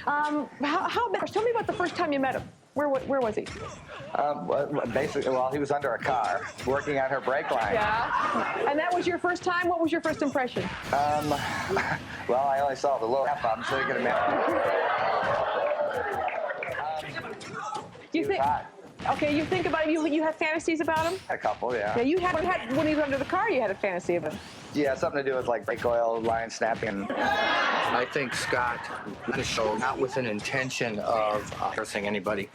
Tell me about the first time you met him. Where was he? Basically, well, he was under a car working on her brake line. Yeah. And that was your first time? What was your first impression? Well, I only saw the little F-bomb, so you can imagine. You think? Okay, you think about him. You have fantasies about him? A couple, yeah. Yeah, you had when he was under the car. You had a fantasy of him. Yeah, something to do with like brake oil, line snapping. I think Scott on the show not with an intention of cursing anybody.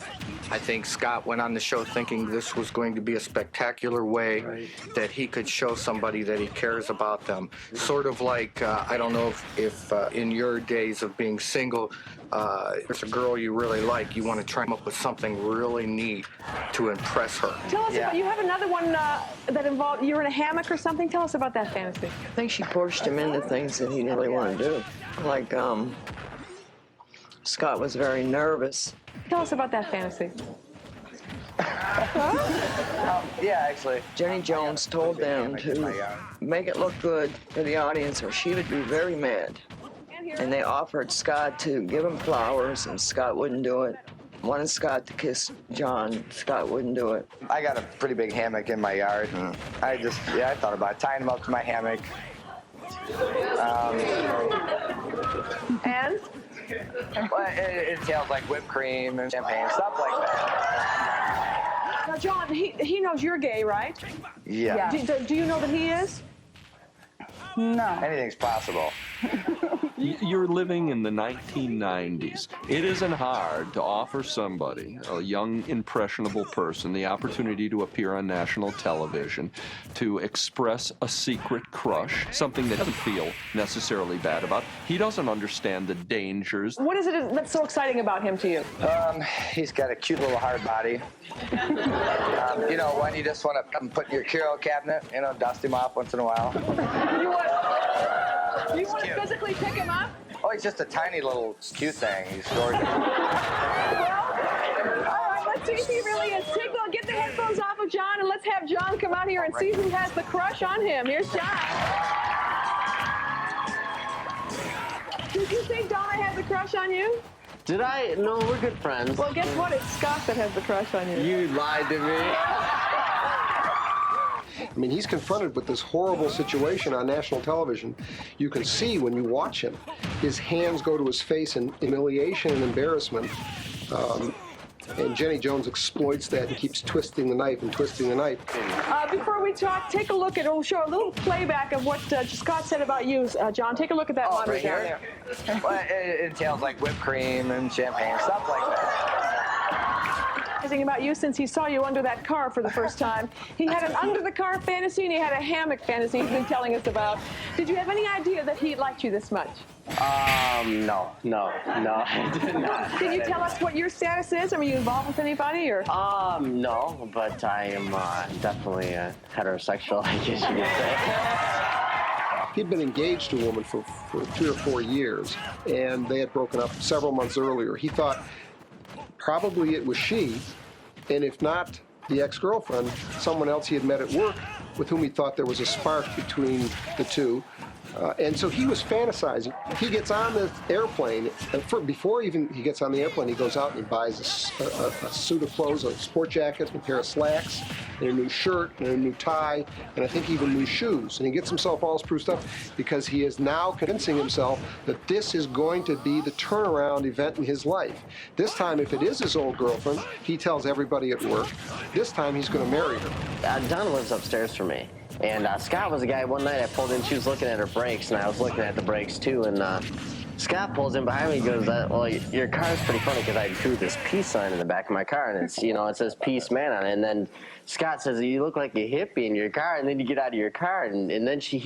I think Scott went on the show thinking this was going to be a spectacular way that he could show somebody that he cares about them. Sort of like, I don't know if in your days of being single, if there's a girl you really like, you want to try and come up with something really neat to impress her. Tell us about, you have another one that involved, you were in a hammock or something? Tell us about that fantasy. I think she pushed him into things that he didn't really want to do. Like, Scott was very nervous. Tell us about that fantasy. Yeah, actually. Jenny Jones told them to make it look good for the audience or she would be very mad. And they offered Scott to give him flowers, and Scott wouldn't do it. Wanted Scott to kiss John. Scott wouldn't do it. I got a pretty big hammock in my yard. I thought about tying him up to my hammock. And? Well, it entails like whipped cream and champagne, stuff like that. Now, John, he knows you're gay, right? Yeah. Do you know that he is? No. Anything's possible. You're living in the 1990s. It isn't hard to offer somebody, a young, impressionable person, the opportunity to appear on national television, to express a secret crush, something that doesn't feel necessarily bad about. He doesn't understand the dangers. What is it that's so exciting about him to you? He's got a cute little hard body. You know, when you just want to come put in your curio cabinet, you know, dust him off once in a while. You want to physically pick him up? Oh, he's just a tiny little cute thing. He's gorgeous. Well, all right, let's see if he really is. Get the headphones off of John, and let's have John come out here and see who has the crush on him. Here's John. Did you think Donna had the crush on you? Did I? No, we're good friends. Well, guess what? It's Scott that has the crush on you. You lied to me. I mean, he's confronted with this horrible situation on national television. You can see when you watch him, his hands go to his face in humiliation and embarrassment. And Jenny Jones exploits that and keeps twisting the knife and twisting the knife. Before we talk, take a look at, we'll show a little playback of what Scott said about you, John. Take a look at that monitor right down here? there. Well, it entails like whipped cream and champagne, stuff like that. About you since he saw you under that car for the first time. He had an under-the-car fantasy and he had a hammock fantasy he's been telling us about. Did you have any idea that he liked you this much? No, I did not. Can you tell us what your status is? Are you involved with anybody, or? No, but I am definitely heterosexual, I guess you could say. He'd been engaged to a woman for 3 or 4 years, and they had broken up several months earlier. He thought probably it was she, and if not the ex-girlfriend, someone else he had met at work with whom he thought there was a spark between the two. And so he was fantasizing. He gets on the airplane, and before even he gets on the airplane, he goes out and he buys a suit of clothes, a sport jacket, a pair of slacks, and a new shirt, and a new tie, and I think even new shoes. And he gets himself all spruced up because he is now convincing himself that this is going to be the turnaround event in his life. This time, if it is his old girlfriend, he tells everybody at work. This time, he's going to marry her. Donna lives upstairs from me. And Scott was the guy, one night I pulled in, she was looking at her brakes, and I was looking at the brakes too, and Scott pulls in behind me and goes, well, your car's pretty funny because I drew this peace sign in the back of my car, and it's, you know, it says Peace Man on it, and then Scott says, you look like a hippie in your car, and then you get out of your car, and then she